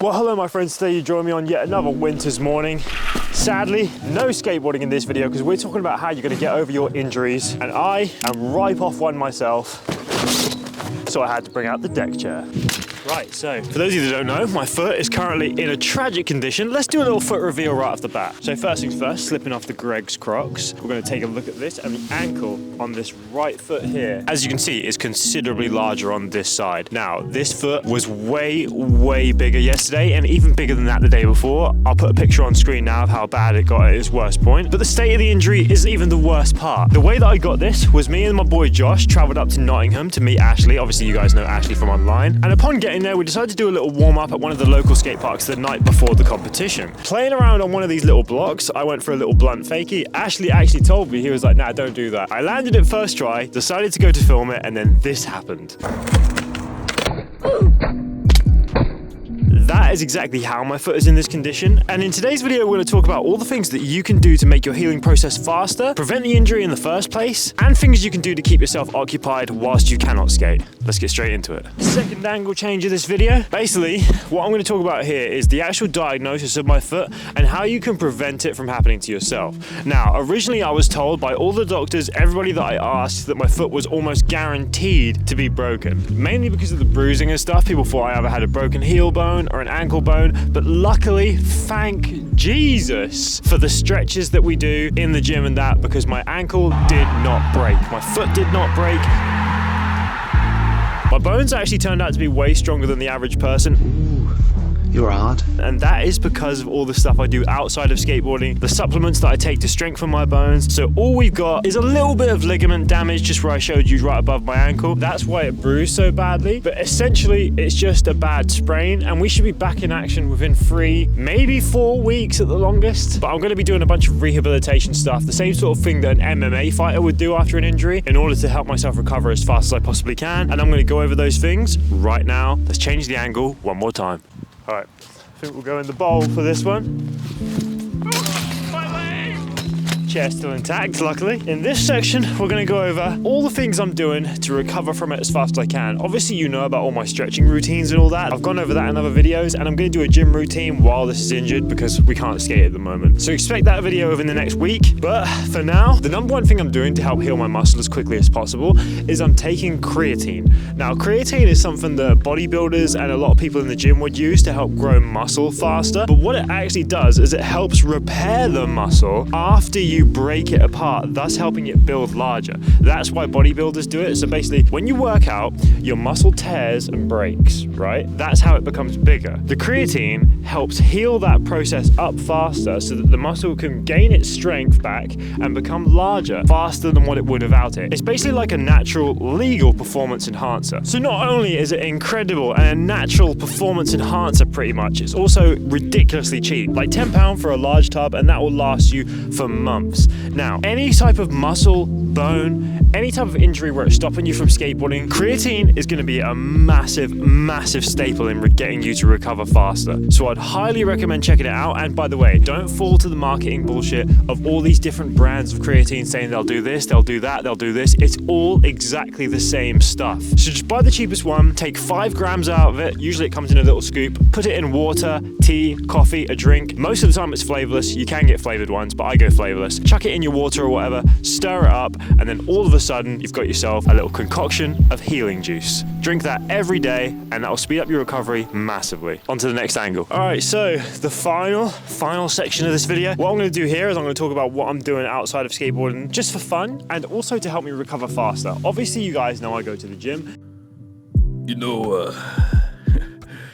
Well, hello my friends, today you join me on yet another winter's morning. Sadly, no skateboarding in this video because we're talking about how you're going to get over your injuries, and I am ripe off one myself, so I had to bring out the deck chair. Right, so for those of you that don't know, my foot is currently in a tragic condition. Let's do a little foot reveal right off the bat. So first things first, slipping off the Greg's Crocs. We're going to take a look at this, and the ankle on this right foot here, as you can see, is considerably larger on this side. Now, this foot was way bigger yesterday, and even bigger than that the day before. I'll put a picture on screen now of how bad it got at its worst point. But the state of the injury isn't even the worst part. The way that I got this was me and my boy Josh traveled up to Nottingham to meet Ashley. Obviously, you guys know Ashley from online. And upon getting there, we decided to do a little warm-up at one of the local skate parks the night before the competition. Playing around on one of these little blocks, I went for a little blunt fakie. Ashley actually told me, he was like, nah, don't do that. I landed it first try, decided to go to film it, and then this happened. That is exactly how my foot is in this condition, and in today's video we're going to talk about all the things that you can do to make your healing process faster, prevent the injury in the first place, and things you can do to keep yourself occupied whilst you cannot skate. Let's get straight into it. Second angle change of this video. Basically, what I'm going to talk about here is the actual diagnosis of my foot and how you can prevent it from happening to yourself. Now, originally I was told by all the doctors, everybody that I asked, that my foot was almost guaranteed to be broken. Mainly because of the bruising and stuff, people thought I either had a broken heel bone or an ankle bone, but luckily, thank Jesus for the stretches that we do in the gym and that, because my ankle did not break. My foot did not break. My bones actually turned out to be way stronger than the average person. Ooh, you're hard. And that is because of all the stuff I do outside of skateboarding, the supplements that I take to strengthen my bones. So all we've got is a little bit of ligament damage, just where I showed you right above my ankle. That's why it bruised so badly. But essentially, it's just a bad sprain, and we should be back in action within 3, maybe 4 weeks at the longest. But I'm going to be doing a bunch of rehabilitation stuff, the same sort of thing that an MMA fighter would do after an injury, in order to help myself recover as fast as I possibly can. And I'm going to go over those things right now. Let's change the angle one more time. All right, I think we'll go in the bowl for this one. Chair still intact, luckily. In this section, we're going to go over all the things I'm doing to recover from it as fast as I can. Obviously, you know about all my stretching routines and all that. I've gone over that in other videos, and I'm going to do a gym routine while this is injured because we can't skate at the moment. So expect that video within the next week. But for now, the number one thing I'm doing to help heal my muscle as quickly as possible is I'm taking creatine. Now, creatine is something that bodybuilders and a lot of people in the gym would use to help grow muscle faster. But what it actually does is it helps repair the muscle after you break it apart, thus helping it build larger. That's why bodybuilders do it. So basically, when you work out, your muscle tears and breaks, right? That's how it becomes bigger. The creatine helps heal that process up faster so that the muscle can gain its strength back and become larger faster than what it would without it. It's basically like a natural, legal performance enhancer. So not only is it incredible and a natural performance enhancer pretty much, it's also ridiculously cheap. Like £10 for a large tub, and that will last you for months. Now, any type of muscle, bone, any type of injury where it's stopping you from skateboarding, creatine is going to be a massive staple in getting you to recover faster. So I'd highly recommend checking it out. And by the way, don't fall to the marketing bullshit of all these different brands of creatine saying they'll do this, they'll do that, they'll do this. It's all exactly the same stuff. So just buy the cheapest one, take 5 grams out of it. Usually it comes in a little scoop, put it in water, tea, coffee, a drink. Most of the time it's flavorless. You can get flavored ones, but I go flavorless. Chuck it in your water or whatever, stir it up, and then all of a sudden you've got yourself a little concoction of healing juice. Drink that every day, and that will speed up your recovery massively. On to the next angle. All right, so the final section of this video. What I'm going to do here is I'm going to talk about what I'm doing outside of skateboarding just for fun, and also to help me recover faster. Obviously, you guys know I go to the gym. You know,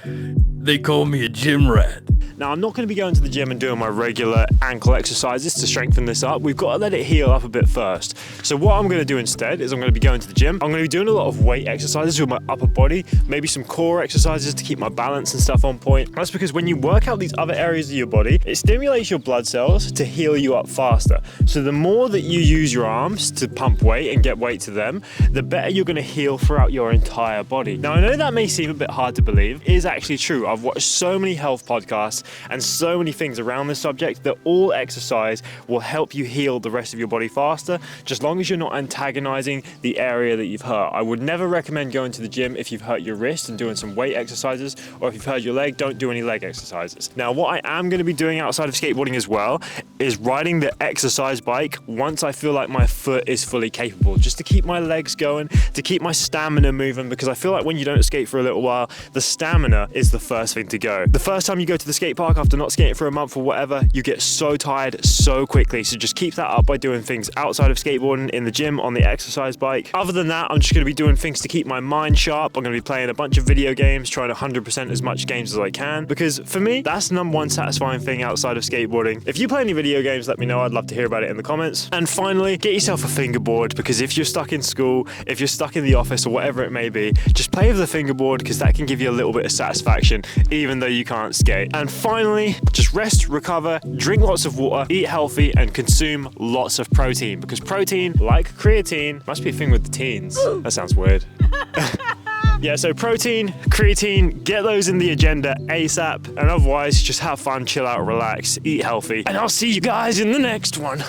they call me a gym rat. Now, I'm not going to be going to the gym and doing my regular ankle exercises to strengthen this up. We've got to let it heal up a bit first. So what I'm going to do instead is I'm going to be going to the gym. I'm going to be doing a lot of weight exercises with my upper body, maybe some core exercises to keep my balance and stuff on point. That's because when you work out these other areas of your body, it stimulates your blood cells to heal you up faster. So the more that you use your arms to pump weight and get weight to them, the better you're going to heal throughout your entire body. Now, I know that may seem a bit hard to believe. It is actually true. I've watched so many health podcasts and so many things around this subject that all exercise will help you heal the rest of your body faster, just long as you're not antagonizing the area that you've hurt. I would never recommend going to the gym if you've hurt your wrist and doing some weight exercises, or if you've hurt your leg, don't do any leg exercises. Now, what I am going to be doing outside of skateboarding as well is riding the exercise bike once I feel like my foot is fully capable, just to keep my legs going, to keep my stamina moving, because I feel like when you don't skate for a little while, the stamina is the first thing to go. The first time you go to the skate park after not skating for a month or whatever, you get so tired so quickly. So just keep that up by doing things outside of skateboarding, in the gym, on the exercise bike. Other than that, I'm just going to be doing things to keep my mind sharp. I'm going to be playing a bunch of video games, trying to 100% as much games as I can, because for me, that's the number one satisfying thing outside of skateboarding. If you play any video games, let me know. I'd love to hear about it in the comments. And finally, get yourself a fingerboard, because if you're stuck in school, if you're stuck in the office or whatever it may be, just play with the fingerboard, because that can give you a little bit of satisfaction, even though you can't skate. And finally, just rest, recover, drink lots of water, eat healthy, and consume lots of protein, because protein, like creatine, must be a thing with the teens. That sounds weird. Yeah, so protein, creatine, get those in the agenda ASAP. And otherwise, just have fun, chill out, relax, eat healthy. And I'll see you guys in the next one.